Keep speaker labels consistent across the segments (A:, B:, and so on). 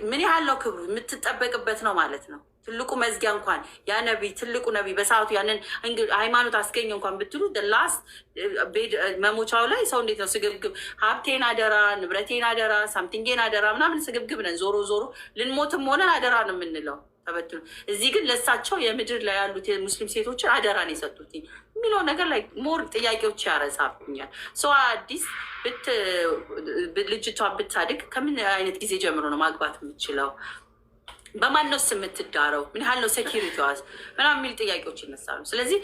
A: ምን ያህል ነው ክብሩ የምትጠበቅበት ነው ማለት ነው። ትልቁ መዝጊያ እንኳን ያ ነቢይ ትልቁ ነቢይ በሰዓቱ ያንን ሃይማኖት አስገኘ እንኳን ብትሉ ላስት መሞቻው ላይ ሰው እንዴት ነው ስግብግብ፣ ሀብቴን አደራ፣ ንብረቴን አደራ፣ ሳምቲንጌን አደራ ምናምን ስግብግብ ነን። ዞሮ ዞሮ ልንሞትም ሆነን አደራ ነው የምንለው ተበትኑ። እዚህ ግን ለሳቸው የምድር ላይ ያሉት የሙስሊም ሴቶችን አደራን የሰጡት የሚለው ነገር ላይ ሞር ጥያቄዎች ያረሳብኛል። ሰው አዲስ ልጅቷ ብታድግ ከምን አይነት ጊዜ ጀምሮ ነው ማግባት የምችለው? በማን ነው የምትዳረው? ምን ያህል ነው ሴኪሪቲ ዋዝ ምናምን የሚል ጥያቄዎች ይነሳሉ። ስለዚህ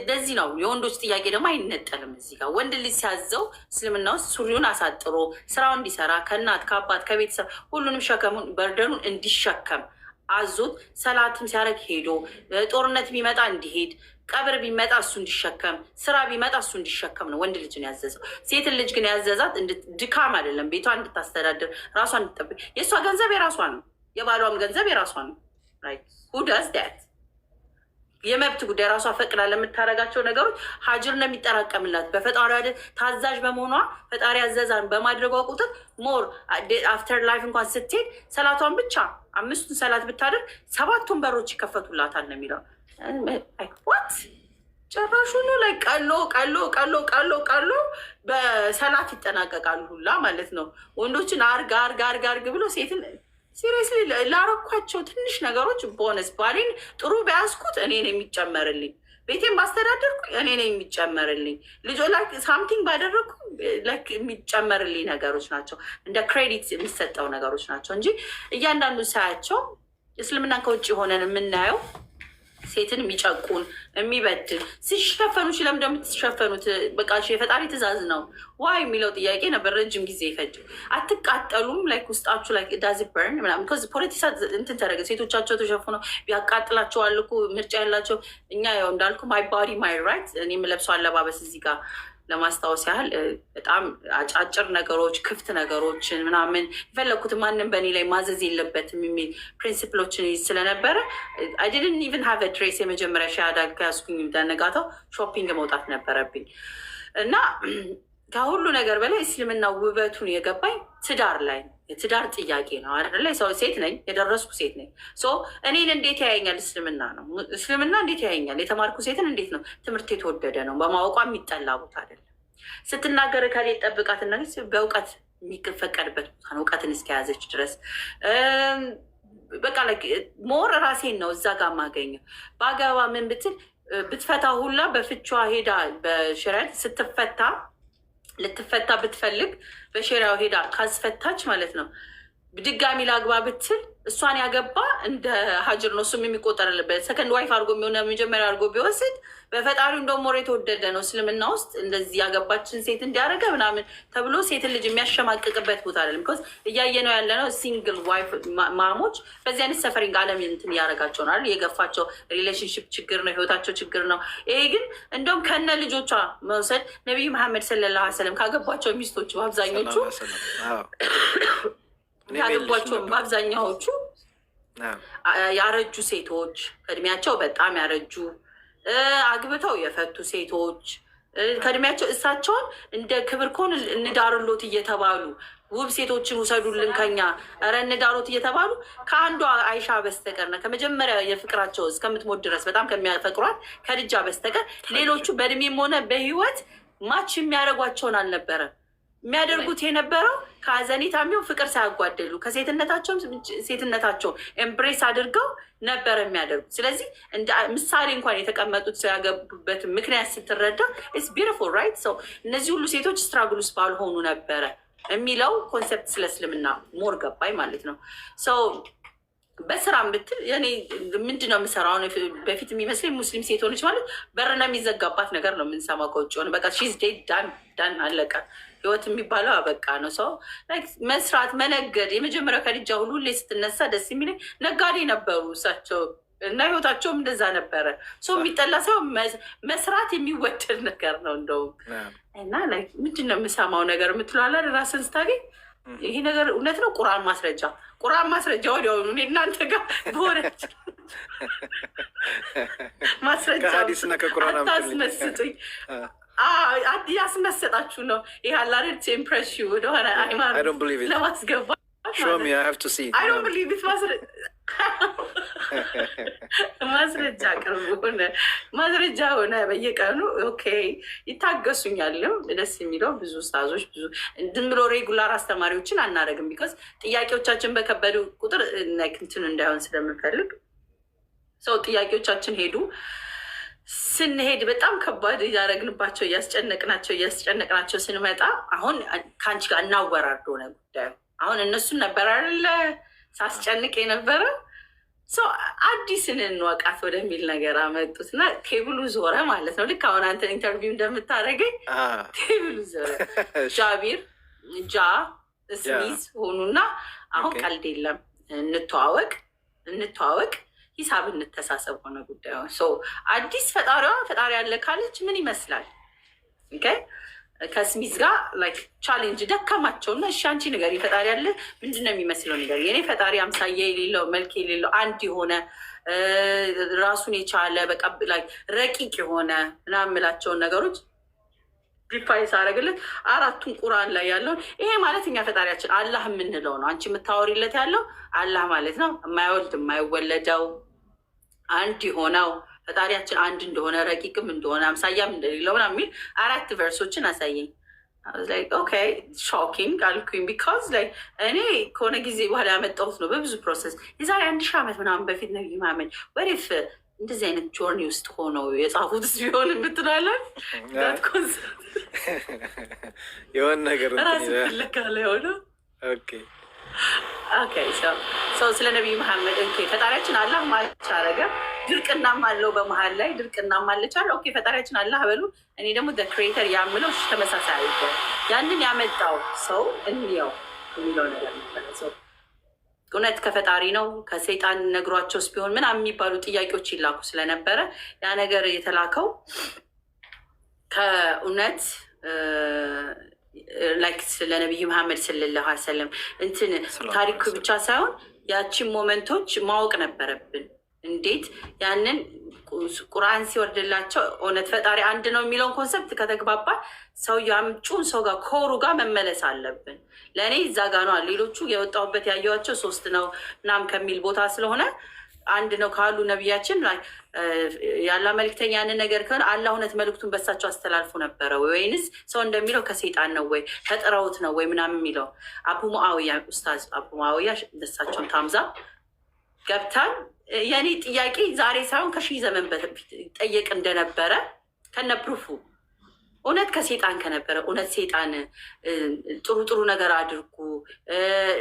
A: ለዚህ ነው የወንዶች ጥያቄ ደግሞ አይነጠልም። እዚህ ጋር ወንድ ልጅ ሲያዘው እስልምና ውስጥ ሱሪውን አሳጥሮ ስራው እንዲሰራ ከእናት ከአባት ከቤተሰብ ሁሉንም ሸከሙን በርደኑን እንዲሸከም አዞት ሰላትም ሲያደርግ ሄዶ ጦርነት ቢመጣ እንዲሄድ ቀብር ቢመጣ እሱ እንዲሸከም ስራ ቢመጣ እሱ እንዲሸከም ነው ወንድ ልጅን ያዘዘው። ሴትን ልጅ ግን ያዘዛት ድካም አይደለም፣ ቤቷን እንድታስተዳድር ራሷን እንድጠብቅ። የእሷ ገንዘብ የራሷ ነው፣ የባሏም ገንዘብ የራሷ ነው። ሁዳስ ዳት የመብት ጉዳይ ራሷ ፈቅዳ ለምታደርጋቸው ነገሮች ሀጅር ነው የሚጠራቀምላት። በፈጣሪ ታዛዥ በመሆኗ ፈጣሪ ያዘዛን በማድረጓ ቁጥር ሞር አፍተር ላይፍ እንኳን ስትሄድ ሰላቷን ብቻ 5ቱን ሰላት ብታደርግ 7ቱን በሮች ይከፈቱላታል ነው የሚለው። ዋት ጭራሹኑ ላይ ቀሎ በሰላት ይጠናቀቃሉ ሁላ ማለት ነው። ወንዶችን አርግ ብሎ ሴትን ሲሪየስሊ ላረኳቸው ትንሽ ነገሮች ቦነስ ባሌን ጥሩ ቢያዝኩት እኔ ነው የሚጨመርልኝ፣ ቤቴን ባስተዳደርኩ እኔ ነው የሚጨመርልኝ፣ ልጆ ላይ ሳምቲንግ ባደረግኩ ላይክ የሚጨመርልኝ ነገሮች ናቸው። እንደ ክሬዲት የሚሰጠው ነገሮች ናቸው እንጂ እያንዳንዱ ሳያቸው እስልምናን ከውጭ ሆነን የምናየው ሴትን የሚጨቁን የሚበድል ሲሸፈኑ ለምን እንደምትሸፈኑት በቃ የፈጣሪ ትእዛዝ ነው ዋይ የሚለው ጥያቄ ነበር ረጅም ጊዜ ይፈጅ። አትቃጠሉም ላይክ ውስጣችሁ ላይ ዳዝ በርን ምናምን ከዚ ፖለቲሳ እንትን ተደረገ። ሴቶቻቸው ተሸፍነው ቢያቃጥላቸዋል እኮ ምርጫ ያላቸው። እኛ ያው እንዳልኩ ማይ ባዲ ማይ ራይት እኔ የምለብሰው አለባበስ እዚህ ጋር ለማስታወስ ያህል በጣም አጫጭር ነገሮች ክፍት ነገሮችን ምናምን የፈለግኩት ማንም በእኔ ላይ ማዘዝ የለበትም የሚል ፕሪንሲፕሎችን ስለነበረ አይ ዲድንት ኢቨን ሃቭ ድሬስ የመጀመሪያ ሻሃዳ ከያዝኩኝ ደነጋታው ሾፒንግ መውጣት ነበረብኝ እና ከሁሉ ነገር በላይ እስልምና ውበቱን የገባኝ ትዳር ላይ የትዳር ጥያቄ ነው አይደለ? ሰው ሴት ነኝ፣ የደረስኩ ሴት ነኝ። እኔን እንዴት ያየኛል? እስልምና ነው። እስልምና እንዴት ያየኛል? የተማርኩ ሴትን እንዴት ነው? ትምህርት የተወደደ ነው። በማወቋ የሚጠላ ቦታ አይደለም። ስትናገር ከሌ ጠብቃትና በእውቀት የሚፈቀድበት ቦታ ነው። እውቀትን እስከያዘች ድረስ በቃ ሞር ራሴን ነው እዛ ጋር የማገኘው። በአገባ ምን ብትል ብትፈታ ሁላ በፍቿ ሄዳ በሸሪዓት ልትፈታ ብትፈልግ በሸሪያው ሄዳ ካስፈታች ማለት ነው። ድጋሚ ላግባ ብትል እሷን ያገባ እንደ ሀጅር ነው እሱም የሚቆጠርልበት። ሰከንድ ዋይፍ አድርጎ የሚሆነ መጀመሪያ አድርጎ ቢወስድ በፈጣሪው እንደውም ሞር የተወደደ ነው። እስልምና ውስጥ እንደዚህ ያገባችን ሴት እንዲያደረገ ምናምን ተብሎ ሴትን ልጅ የሚያሸማቅቅበት ቦታ አይደለም። ቢኮዝ እያየ ነው ያለ ነው ሲንግል ዋይፍ ማሞች በዚህ አይነት ሰፈሪንግ አለም እንትን እያደረጋቸው ነው። የገፋቸው ሪሌሽንሽፕ ችግር ነው፣ ህይወታቸው ችግር ነው። ይሄ ግን እንደውም ከነ ልጆቿ መውሰድ ነቢዩ መሐመድ ሰለላሁ ዐለይሂ ወሰለም ካገቧቸው ሚስቶች በአብዛኞቹ ያገቧቸውም በአብዛኛዎቹ ያረጁ ሴቶች ከእድሜያቸው በጣም ያረጁ አግብተው የፈቱ ሴቶች ከእድሜያቸው እሳቸውን እንደ ክብር ኮን እንዳርሎት እየተባሉ ውብ ሴቶችን ውሰዱልን ከኛ ረ እንዳሮት እየተባሉ ከአንዷ አይሻ በስተቀር ከመጀመሪያ የፍቅራቸው እስከምትሞት ድረስ በጣም ከሚያፈቅሯት ከድጃ በስተቀር ሌሎቹ በእድሜም ሆነ በህይወት ማች የሚያደርጓቸውን አልነበረም። የሚያደርጉት የነበረው ከአዘኔታ የሚሆን ፍቅር ሳያጓደሉ ከሴትነታቸውም ሴትነታቸውን ኤምብሬስ አድርገው ነበር የሚያደርጉት። ስለዚህ እንደ ምሳሌ እንኳን የተቀመጡት ሰው ያገቡበት ምክንያት ስትረዳ ኢትስ ቢዩቲፉል ራይት። ሰው እነዚህ ሁሉ ሴቶች ስትራግል ውስጥ ባልሆኑ ነበረ የሚለው ኮንሰፕት ስለ እስልምና ሞር ገባኝ ማለት ነው። ሰው በስራም ብትል እኔ ምንድነው የምሰራው? በፊት የሚመስለኝ ሙስሊም ሴት ሆነች ማለት በርና የሚዘጋባት ነገር ነው የምንሰማው ከውጭ ሆነ በቃ ሺዝ ዴድ ዳን አለቀ ህይወት የሚባለው አበቃ ነው። ሰው መስራት መነገድ የመጀመሪያው ከልጃ ሁሉ ላይ ስትነሳ ደስ የሚለኝ ነጋዴ ነበሩ እሳቸው እና ህይወታቸውም እንደዛ ነበረ። ሰው የሚጠላ ሰው መስራት የሚወደድ ነገር ነው እንደውም እና ምንድነው የምሰማው ነገር የምትለዋላ ራስን ስታገኝ ይሄ ነገር እውነት ነው። ቁርአን ማስረጃ ወዲያውኑ እኔ እናንተ ጋር በሆነች ማስረጃ አታስመስጡኝ። ያስመሰጣችሁ ነው ይህ አላሬት ኢምፕሬስ ወደሆነ ሃይማኖት ለማስገባ
B: Show me, I have to see.
A: I don't believe it. ማስረጃ ቅርብ ሆነ ማስረጃ ሆነ በየቀኑ ኦኬ ይታገሱኛል። ደስ የሚለው ብዙ ስታዞች ብዙ ዝም ብሎ ሬጉላር አስተማሪዎችን አናደርግም። ቢኮዝ ጥያቄዎቻችን በከበዱ ቁጥር እንትን እንዳይሆን ስለምንፈልግ ሰው ጥያቄዎቻችን ሄዱ ስንሄድ በጣም ከባድ እያደረግንባቸው እያስጨነቅናቸው ስንመጣ አሁን ከአንቺ ጋር እናወራርድ ሆነ ጉዳዩ። አሁን እነሱን ነበር አይደለ ሳስጨንቅ የነበረ ሰው አዲስን እንወቃት ወደሚል ነገር አመጡት እና ቴብሉ ዞረ ማለት ነው። ልክ አሁን አንተ ኢንተርቪው እንደምታደርገኝ ቴብሉ ዞረ። ጃቢር ስሚዝ ሆኑና አሁን ቀልድ የለም እንተዋወቅ ሂሳብ እንተሳሰብ ሆነ ጉዳዩ። አዲስ ፈጣሪ ያለ ካለች ምን ይመስላል? ከስሚዝ ጋር ላይክ ቻሌንጅ ደከማቸው እና እሺ አንቺ ንገሪ ፈጣሪ ያለ ምንድን ነው የሚመስለው ነገር? የኔ ፈጣሪ አምሳያ የሌለው መልክ የሌለው አንድ የሆነ ራሱን የቻለ በቃ ላይ ረቂቅ የሆነ ምናምን የምላቸውን ነገሮች ሪፋይስ አደረግለት። አራቱን ቁርአን ላይ ያለውን ይሄ ማለት እኛ ፈጣሪያችን አላህ የምንለው ነው። አንቺ የምታወሪለት ያለው አላህ ማለት ነው። የማይወልድ የማይወለደው አንድ የሆነው ፈጣሪያችን አንድ እንደሆነ ረቂቅም እንደሆነ አምሳያም እንደሌለው ምናምን የሚል 4 ቨርሶችን አሳየኝ። ኦኬ ሾኪንግ አልኩኝ። ቢካዝ ላይ እኔ ከሆነ ጊዜ በኋላ ያመጣሁት ነው በብዙ ፕሮሰስ። የዛሬ 1000 ዓመት ምናምን በፊት ነብይ መሐመድ ወሪፍ እንደዚህ አይነት ጆርኒ ውስጥ ሆነው የጻፉት ቢሆን የምትላለን
B: የሆን ነገር
A: ራስ ፍለጋለ የሆነ ስለ ነቢይ መሐመድ ፈጣሪያችን አላህ ማለች አረገ። ድርቅናም አለው በመሀል ላይ ድርቅናም አለች አለ። ፈጣሪያችን አላህ በሉ። እኔ ደግሞ ክሬተር ያምለው ተመሳሳይ አለ። ያንን ያመጣው ሰው እንየው የሚለው ነገር ነበረ። ሰው እውነት ከፈጣሪ ነው ከሰይጣን ነግሯቸውስ ቢሆን ምናምን የሚባሉ ጥያቄዎች ይላኩ ስለነበረ ያ ነገር የተላከው ከእውነት ላይክ ስለ ነቢይ መሐመድ ሰለላሁ ዐለይሂ ወሰለም እንትን ታሪክ ብቻ ሳይሆን ያቺን ሞመንቶች ማወቅ ነበረብን። እንዴት ያንን ቁርአን ሲወርድላቸው እውነት ፈጣሪ አንድ ነው የሚለውን ኮንሰፕት ከተግባባ ሰው ያምጩን ሰው ጋር ኮሩ ጋር መመለስ አለብን። ለእኔ እዛ ጋ ነው። ሌሎቹ የወጣሁበት ያየኋቸው 3 ነው ምናምን ከሚል ቦታ ስለሆነ አንድ ነው ካሉ ነቢያችን ያላ መልክተኛ ያንን ነገር ከሆነ አላህ እውነት መልክቱን በሳቸው አስተላልፎ ነበረ ወይንስ ሰው እንደሚለው ከሰይጣን ነው ወይ ተጠራውት ነው ወይ ምናምን የሚለው አቡ ሙአውያ ኡስታዝ አቡ ሙአውያ ደሳቸውን ታምዛ ገብታን የኔ ጥያቄ ዛሬ ሳይሆን ከ1000 ዘመን በፊት ጠየቅ እንደነበረ ከነፕሩፉ እውነት ከሴጣን ከነበረ እውነት ሴጣን ጥሩ ነገር አድርጉ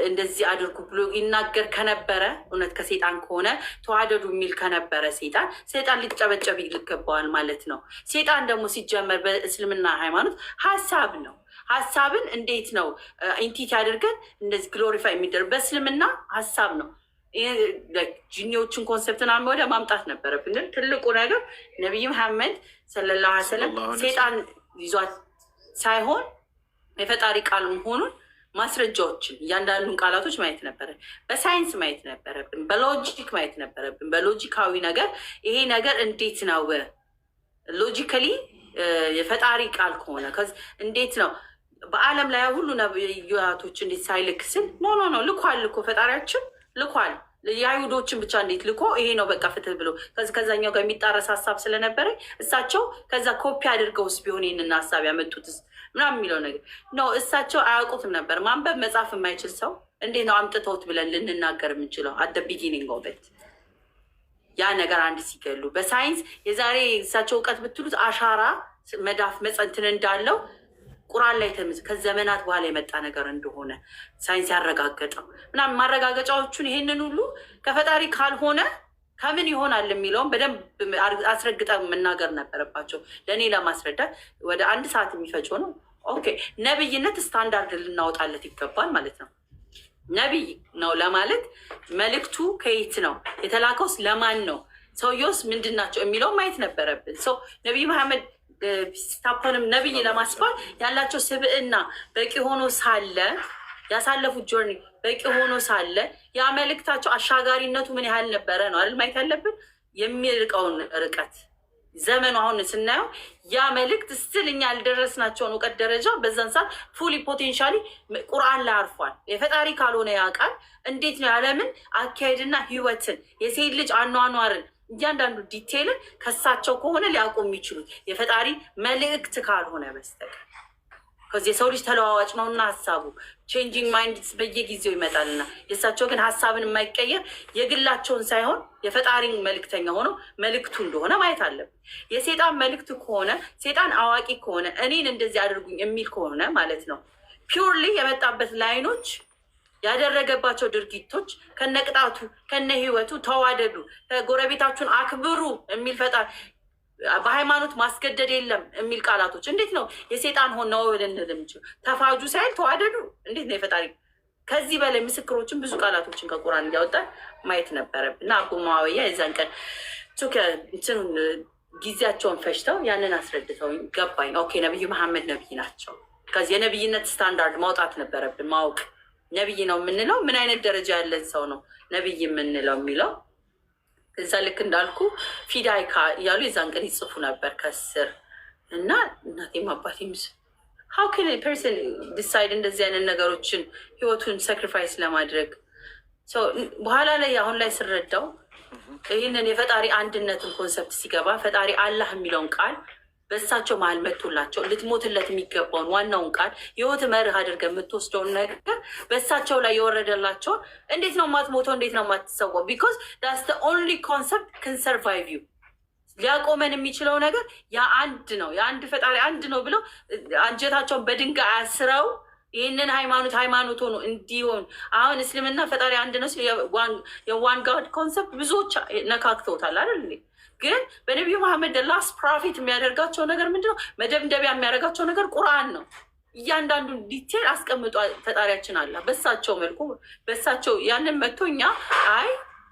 A: እንደዚህ አድርጉ ብሎ ይናገር ከነበረ እውነት ከሴጣን ከሆነ ተዋደዱ የሚል ከነበረ ሴጣን ሊጨበጨብ ይገባዋል ማለት ነው። ሴጣን ደግሞ ሲጀመር በእስልምና ሃይማኖት ሀሳብ ነው። ሀሳብን እንዴት ነው ኢንቲቲ አድርገን እንደዚህ ግሎሪፋይ የሚደረግ በእስልምና ሀሳብ ነው። ጂኒዎችን ኮንሰፕትን ወደ ማምጣት ነበረብን። ግን ትልቁ ነገር ነቢይ መሐመድ ሰለላሁ ዐለይሂ ወሰለም ሴጣን ይዟት ሳይሆን የፈጣሪ ቃል መሆኑን ማስረጃዎችን እያንዳንዱን ቃላቶች ማየት ነበረብን። በሳይንስ ማየት ነበረብን። በሎጂክ ማየት ነበረብን። በሎጂካዊ ነገር ይሄ ነገር እንዴት ነው ሎጂካሊ የፈጣሪ ቃል ከሆነ እንዴት ነው በአለም ላይ ሁሉ ነቢያቶች እንዴት ሳይልክ ስል ኖ ልኳል እኮ ፈጣሪያችን ልኳል። የአይሁዶችን ብቻ እንዴት ልኮ ይሄ ነው በቃ ፍትህ ብሎ ከዛኛው ጋር የሚጣረስ ሀሳብ ስለነበረ እሳቸው ከዛ ኮፒ አድርገውስ ቢሆን ይህንን ሀሳብ ያመጡትስ ምናምን የሚለው ነገር ነው። እሳቸው አያውቁትም ነበር። ማንበብ መጻፍ የማይችል ሰው እንዴት ነው አምጥተውት ብለን ልንናገር የምንችለው? አደ ቢጊኒንግ ኦፍ ኢት ያ ነገር አንድ ሲገሉ በሳይንስ የዛሬ እሳቸው እውቀት ብትሉት አሻራ መዳፍ መጸንትን እንዳለው ቁርአን ላይ ከዘመናት በኋላ የመጣ ነገር እንደሆነ ሳይንስ ያረጋገጠው ምናምን ማረጋገጫዎቹን ይሄንን ሁሉ ከፈጣሪ ካልሆነ ከምን ይሆናል የሚለውን በደንብ አስረግጠ መናገር ነበረባቸው። ለእኔ ለማስረዳት ወደ 1 ሰዓት የሚፈጀው ነው። ነብይነት ስታንዳርድ ልናወጣለት ይገባል ማለት ነው። ነቢይ ነው ለማለት መልእክቱ ከየት ነው የተላከውስ ለማን ነው ሰውየውስ ምንድን ናቸው የሚለው ማየት ነበረብን። ነቢይ መሐመድ ስታፐንም ነብይ ለማስባል ያላቸው ስብዕና በቂ ሆኖ ሳለ ያሳለፉት ጆርኒ በቂ ሆኖ ሳለ ያ መልእክታቸው አሻጋሪነቱ ምን ያህል ነበረ ነው አይደል ማየት ያለብን። የሚርቀውን ርቀት ዘመኑ አሁን ስናየው ያ መልእክት ስትል እኛ ያልደረስናቸውን እውቀት ደረጃ በዛን ሰዓት ፉሊ ፖቴንሻሊ ቁርአን ላይ አርፏል። የፈጣሪ ካልሆነ ያ ቃል እንዴት ነው ያለምን አካሄድና ህይወትን የሴት ልጅ አኗኗርን እያንዳንዱ ዲቴይልን ከሳቸው ከሆነ ሊያውቁ የሚችሉት የፈጣሪ መልእክት ካልሆነ በስተቀር ከዚህ የሰው ልጅ ተለዋዋጭ ነውና ሀሳቡ ቼንጂንግ ማይንድ በየጊዜው ይመጣልና የእሳቸው ግን ሀሳብን የማይቀየር የግላቸውን ሳይሆን የፈጣሪን መልእክተኛ ሆነው መልእክቱ እንደሆነ ማየት አለብን። የሴጣን መልእክት ከሆነ ሴጣን አዋቂ ከሆነ እኔን እንደዚህ አድርጉኝ የሚል ከሆነ ማለት ነው ፒውርሊ የመጣበት ላይኖች ያደረገባቸው ድርጊቶች ከነቅጣቱ ከነ ህይወቱ ተዋደዱ፣ ጎረቤታችሁን አክብሩ የሚል ፈጣሪ በሃይማኖት ማስገደድ የለም የሚል ቃላቶች እንዴት ነው የሴጣን ሆነው ልንል የምንችለው? ተፋጁ ሳይል ተዋደዱ እንዴት ነው የፈጣሪ? ከዚህ በላይ ምስክሮችን ብዙ ቃላቶችን ከቁርአን እያወጣን ማየት ነበረብን እና አቡ ሙአዊያ የዛን ቀን እንትኑን ጊዜያቸውን ፈጅተው ያንን አስረድተው ገባኝ። ኦኬ ነቢዩ መሐመድ ነቢይ ናቸው። ከዚህ የነቢይነት ስታንዳርድ ማውጣት ነበረብን። ማወቅ ነቢይ ነው የምንለው ምን አይነት ደረጃ ያለን ሰው ነው ነቢይ የምንለው የሚለው እዛ ልክ እንዳልኩ ፊዳይካ እያሉ የዛን ቀን ይጽፉ ነበር ከስር እና እናቴም አባቴም ሀው ከን ፐርሰን ዲሳይድ እንደዚህ አይነት ነገሮችን ህይወቱን ሳክሪፋይስ ለማድረግ በኋላ ላይ አሁን ላይ ስረዳው ይህንን የፈጣሪ አንድነትን ኮንሰፕት ሲገባ ፈጣሪ አላህ የሚለውን ቃል በእሳቸው መሀል መቶላቸው ልትሞትለት የሚገባውን ዋናውን ቃል የህይወት መርህ አድርገህ የምትወስደውን ነገር በእሳቸው ላይ የወረደላቸው እንዴት ነው ማትሞተው? እንዴት ነው ማትሰዋው? ቢኮዝ ዳትስ ዘ ኦንሊ ኮንሰፕት ካን ሰርቫይቭ ዩ። ሊያቆመን የሚችለው ነገር ያ አንድ ነው፣ የአንድ ፈጣሪ አንድ ነው ብለው አንጀታቸውን በድንጋይ አስረው ይህንን ሃይማኖት ሆኖ እንዲሆን አሁን እስልምና ፈጣሪ አንድ ነው ሲል የዋን ጋድ ኮንሰፕት ብዙዎች ነካክተውታል አይደል? ግን በነቢዩ መሐመድ ላስት ፕሮፌት የሚያደርጋቸው ነገር ምንድነው? መደምደቢያ የሚያደርጋቸው ነገር ቁርአን ነው። እያንዳንዱን ዲቴል አስቀምጧ ፈጣሪያችን አለ በሳቸው መልኩ በሳቸው ያንን መጥቶ እኛ አይ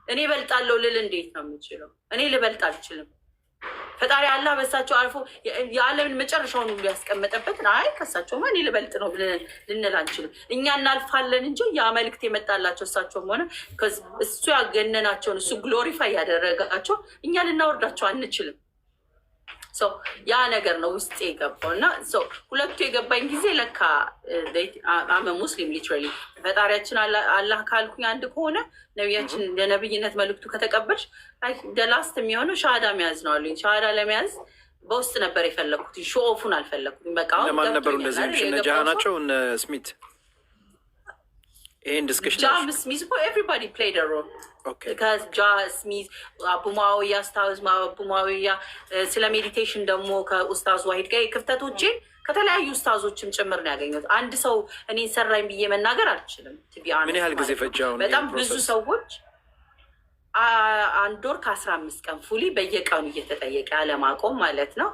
A: እኔ እበልጣለሁ ልል እንዴት ነው የምችለው? እኔ ልበልጥ አልችልም። ፈጣሪ አላህ በሳቸው አልፎ የዓለምን መጨረሻውን ሁሉ ያስቀመጠበትን አይ ከሳቸውማ እኔ ልበልጥ ነው ልንል አንችልም። እኛ እናልፋለን እንጂ ያ መልእክት የመጣላቸው እሳቸውም ሆነ እሱ ያገነናቸውን እሱ ግሎሪፋይ ያደረጋቸው እኛ ልናወርዳቸው አንችልም። ያ ነገር ነው ውስጥ የገባው እና ሁለቱ የገባኝ ጊዜ ለካ አመ ሙስሊም ሊትራሊ ፈጣሪያችን አላህ ካልኩኝ አንድ ከሆነ ነቢያችን የነብይነት መልእክቱ ከተቀበልሽ ደላስት የሚሆነው ሻሃዳ መያዝ ነው አሉኝ። ሻሃዳ ለመያዝ በውስጥ ነበር የፈለግኩት፣ ሾኦፉን አልፈለግኩኝ። በቃ
B: ለማን ነበሩ እንደዚህ እነ ጃሃ ናቸው እነ ስሚት ይሄን ዲስከሽን
A: ጃም ስሚዝ ኤቭሪባዲ ፕሌይድ አ ሮል ከጃ ስሚዝ አቡ ሙአዊያ ስታዝ አቡ ሙአዊያ ስለ ሜዲቴሽን ደግሞ ከኡስታዝ ዋሂድ ጋር ክፍተቶችን ከተለያዩ ኡስታዞችም ጭምር ነው ያገኘሁት። አንድ ሰው እኔ ሰራኝ ብዬ መናገር አልችልም።
B: ምን ያህል ጊዜ ፈጃው?
A: በጣም ብዙ ሰዎች 1 ወር ከ15 ቀን ፉሊ በየቀኑ እየተጠየቀ ያለማቆም ማለት ነው።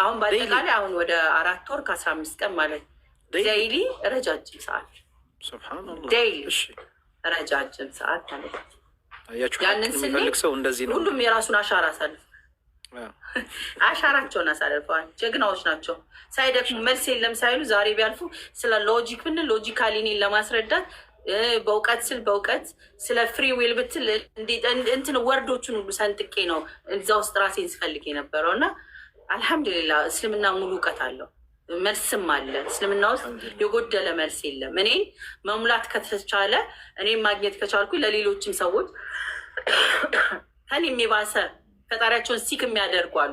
A: አሁን በአጠቃላይ አሁን ወደ 4 ወር ከ15 ቀን ማለት ዴይሊ ረጃጅም ሰዓት ረጃጅም ሰዓት ማለት ነው። ያንን ስንል
B: ሰው እንደዚህ ነው።
A: ሁሉም የራሱን አሻራ አሳልፍ አሻራቸውን አሳልፈዋል። ጀግናዎች ናቸው። ሳይደክሙ መልስ የለም ሳይሉ ዛሬ ቢያልፉ ስለ ሎጂክ ብንል ሎጂካሊ እኔን ለማስረዳት በእውቀት ስል በእውቀት ስለ ፍሪ ዊል ብትል እንትን ወርዶቹን ሁሉ ሰንጥቄ ነው እዛ ውስጥ ራሴን ስፈልግ የነበረው እና አልሐምዱሊላ እስልምና ሙሉ እውቀት አለው፣ መልስም አለ። እስልምና ውስጥ የጎደለ መልስ የለም። እኔ መሙላት ከተቻለ እኔም ማግኘት ከቻልኩ ለሌሎችም ሰዎች ከኔም የባሰ ፈጣሪያቸውን ሲክ የሚያደርጉ አሉ።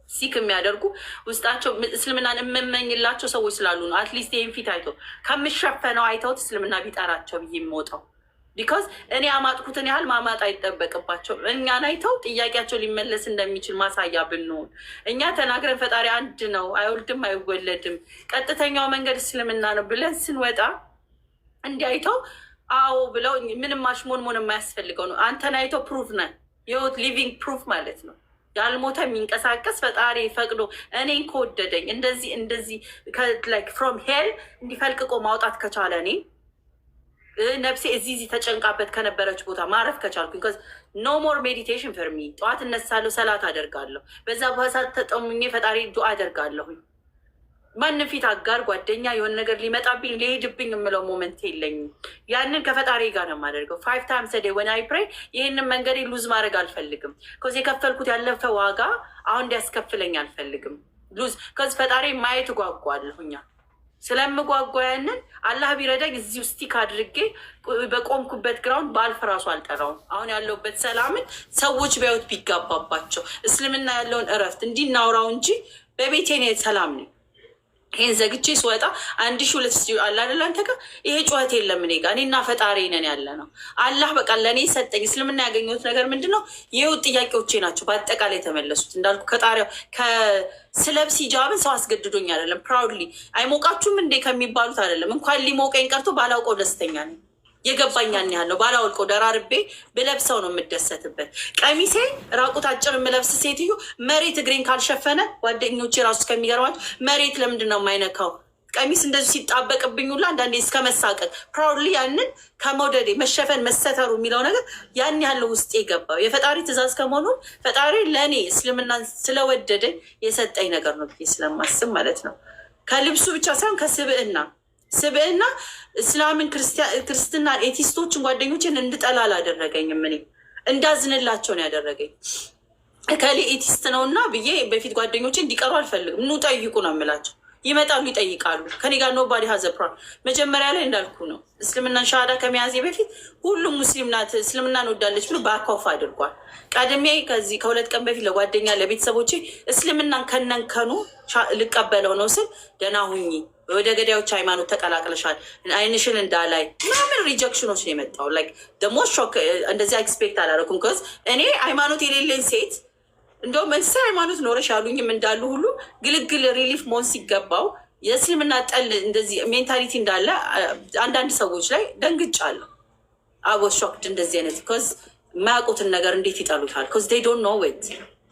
A: ሲክ የሚያደርጉ ውስጣቸው እስልምናን የምመኝላቸው ሰዎች ስላሉ ነው። አትሊስት ይህን ፊት አይቶ ከምሸፈነው አይተውት እስልምና ቢጠራቸው ብዬ የምወጣው ቢካዝ እኔ አማጥኩትን ያህል ማማጥ አይጠበቅባቸው። እኛን አይተው ጥያቄያቸው ሊመለስ እንደሚችል ማሳያ ብንሆን እኛ ተናግረን ፈጣሪ አንድ ነው፣ አይወልድም፣ አይወለድም፣ ቀጥተኛው መንገድ እስልምና ነው ብለን ስንወጣ እንዲህ አይተው አዎ ብለው ምንም ማሽሞንሞን የማያስፈልገው ነው። አንተን አይተው ፕሩፍ ነን የህይወት ሊቪንግ ፕሩፍ ማለት ነው። ያልሞተ የሚንቀሳቀስ ፈጣሪ ፈቅዶ እኔን ከወደደኝ እንደዚህ ፍሮም ሄል እንዲፈልቅቆ ማውጣት ከቻለ እኔ ነፍሴ እዚህ ተጨንቃበት ከነበረች ቦታ ማረፍ ከቻልኩ ኖ ሞር ሜዲቴሽን ፈርሚ። ጠዋት እነሳለሁ፣ ሰላት አደርጋለሁ፣ በዛ በሳት ተጠሙኜ ፈጣሪ ዱዓ አደርጋለሁኝ። ማንም ፊት አጋር ጓደኛ የሆነ ነገር ሊመጣብኝ ሊሄድብኝ የምለው ሞመንት የለኝም። ያንን ከፈጣሪ ጋር ነው የማደርገው። 5 times a day when I pray ይህንን መንገዴ ሉዝ ማድረግ አልፈልግም። ከዚ የከፈልኩት ያለፈ ዋጋ አሁን እንዲያስከፍለኝ አልፈልግም። ሉዝ ከዚ ፈጣሪ ማየት ጓጓለሁኛ ስለምጓጓ ያንን አላህ ቢረዳኝ እዚሁ ስቲክ አድርጌ በቆምኩበት ግራውንድ ባልፍ ራሱ አልጠራውም። አሁን ያለውበት ሰላምን ሰዎች ቢያዩት ቢጋባባቸው እስልምና ያለውን እረፍት እንዲናውራው እንጂ በቤቴ ነው ሰላም ነኝ። ይሄን ዘግቼ ስወጣ 1200 አላደላ አንተ ጋር ይሄ ጩኸት የለም። እኔ ጋር እኔና ፈጣሪ ነን ያለ ነው። አላህ በቃ ለእኔ ሰጠኝ። እስልምና ያገኘሁት ነገር ምንድን ነው? የህይወት ጥያቄዎቼ ናቸው በአጠቃላይ የተመለሱት። እንዳልኩ ከጣሪያው ከስለብስ ሂጃብን ሰው አስገድዶኝ አይደለም። ፕራውድሊ አይሞቃችሁም እንዴ ከሚባሉት አይደለም። እንኳን ሊሞቀኝ ቀርቶ ባላውቀው ደስተኛ ነኝ። የገባኛን ያህል ነው። ባላወልቀው ደራርቤ ብለብሰው ነው የምደሰትበት። ቀሚሴ ራቁት አጭር የምለብስ ሴትዮ መሬት እግሬን ካልሸፈነ ጓደኞቼ ራሱ እስከሚገርማቸው መሬት ለምንድን ነው የማይነካው? ቀሚስ እንደዚህ ሲጣበቅብኝ ሁላ አንዳንዴ እስከ መሳቀቅ ፕራውድሊ ያንን ከመውደዴ መሸፈን መሰተሩ የሚለው ነገር ያን ያለው ውስጥ የገባው የፈጣሪ ትእዛዝ ከመሆኑ ፈጣሪ ለእኔ እስልምና ስለወደደኝ የሰጠኝ ነገር ነው ብዬ ስለማስብ ማለት ነው። ከልብሱ ብቻ ሳይሆን ስብዕና እስላምን ክርስትና ኤቲስቶችን ጓደኞችን እንድጠላ አላደረገኝም። እኔ እንዳዝንላቸው ነው ያደረገኝ። እከሌ ኤቲስት ነው እና ብዬ በፊት ጓደኞች እንዲቀሩ አልፈልግም። ኑ ጠይቁ ነው የምላቸው። ይመጣሉ፣ ይጠይቃሉ። ከኔ ጋር ኖባዲ ሀዘ ፕሮብለም። መጀመሪያ ላይ እንዳልኩ ነው እስልምናን ሻሃዳ ከመያዜ በፊት ሁሉም ሙስሊም ናት እስልምናን ወዳለች ብሎ ባካውፍ አድርጓል። ቀድሜ ከዚህ ከ2 ቀን በፊት ለጓደኛ ለቤተሰቦቼ እስልምናን ከነንከኑ ልቀበለው ነው ስል ደህና ሁኚ ወደ ገዳዮች ሃይማኖት ተቀላቅለሻል አይንሽን እንዳላይ ምናምን ሪጀክሽኖች ነው የመጣው። ላይክ ደሞ ሾክ እንደዚህ ኤክስፔክት አላደረኩም። ከዚ እኔ ሃይማኖት የሌለኝ ሴት እንደውም መንስሳ ሃይማኖት ኖረሽ ያሉኝም እንዳሉ ሁሉ ግልግል ሪሊፍ መሆን ሲገባው የእስልምና ጠል እንደዚህ ሜንታሊቲ እንዳለ አንዳንድ ሰዎች ላይ ደንግጫለሁ። አቦ ሾክድ እንደዚህ አይነት ከዚ የማያውቁትን ነገር እንዴት ይጠሉታል? ከዚ ዴይ ዶንት ኖ ዌት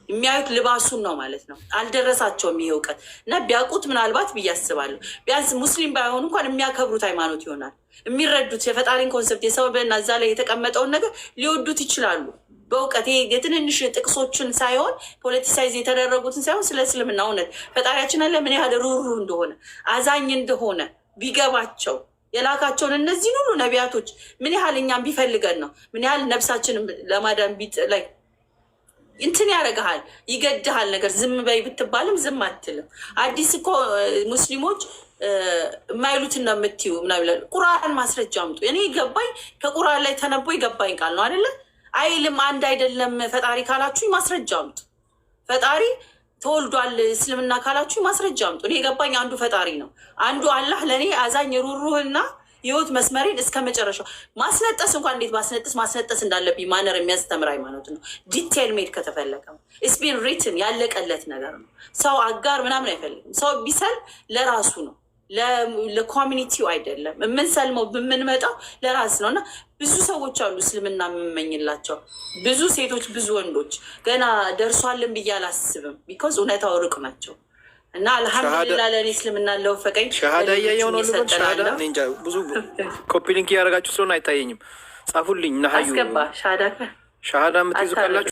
A: የሚያዩት ልባሱን ነው ማለት ነው። አልደረሳቸውም ይሄ እውቀት እና ቢያውቁት ምናልባት ብዬ አስባለሁ ቢያንስ ሙስሊም ባይሆኑ እንኳን የሚያከብሩት ሃይማኖት ይሆናል። የሚረዱት የፈጣሪን ኮንሰፕት የሰውበና እዛ ላይ የተቀመጠውን ነገር ሊወዱት ይችላሉ። በእውቀት የትንንሽ ጥቅሶችን ሳይሆን ፖለቲሳይዝ የተደረጉትን ሳይሆን ስለ እስልምና እውነት ፈጣሪያችን አለ ምን ያህል ሩሩ እንደሆነ አዛኝ እንደሆነ ቢገባቸው የላካቸውን እነዚህን ሁሉ ነቢያቶች ምን ያህል እኛም ቢፈልገን ነው ምን ያህል ነፍሳችንን ለማዳን ላይ እንትን ያደርግሃል፣ ይገድሃል። ነገር ዝም በይ ብትባልም ዝም አትልም። አዲስ እኮ ሙስሊሞች የማይሉትን ነው የምትዩ ምናምን ይላሉ። ቁርአን ማስረጃ አምጡ። እኔ ገባኝ ከቁርአን ላይ ተነቦ ይገባኝ ቃል ነው አይደለ አይልም። አንድ አይደለም ፈጣሪ ካላችሁኝ ማስረጃ አምጡ። ፈጣሪ ተወልዷል እስልምና ካላችሁኝ ማስረጃ አምጡ። እኔ የገባኝ አንዱ ፈጣሪ ነው። አንዱ አላህ ለእኔ አዛኝ ሩሩህና የህይወት መስመሬን እስከ መጨረሻው ማስነጠስ እንኳን እንዴት ማስነጠስ እንዳለብኝ ማነር የሚያስተምር ሃይማኖት ነው። ዲቴል ሜድ ከተፈለገ ስቢን ሪትን ያለቀለት ነገር ነው። ሰው አጋር ምናምን አይፈልግም። ሰው ቢሰል ለራሱ ነው ለኮሚኒቲው አይደለም። የምንሰልመው የምንመጣው ለራስ ነው። እና ብዙ ሰዎች አሉ እስልምና የምመኝላቸው ብዙ ሴቶች ብዙ ወንዶች ገና ደርሷልን ብዬ አላስብም። ቢኮዝ እውነታው ሩቅ ናቸው። እና አልሐምዱሊላህ ለእኔ እስልምና ለወፈቀኝ
B: ሻሃዳ እያየሁ ነው። ልበል ሻሃዳ እንጃ ብዙ ኮፒ ሊንክ እያደረጋችሁ ስለሆነ አይታየኝም። ጻፉልኝ። ናሀዩ
A: አስገባ ሻሃዳ
B: የምትይዙ ካላችሁ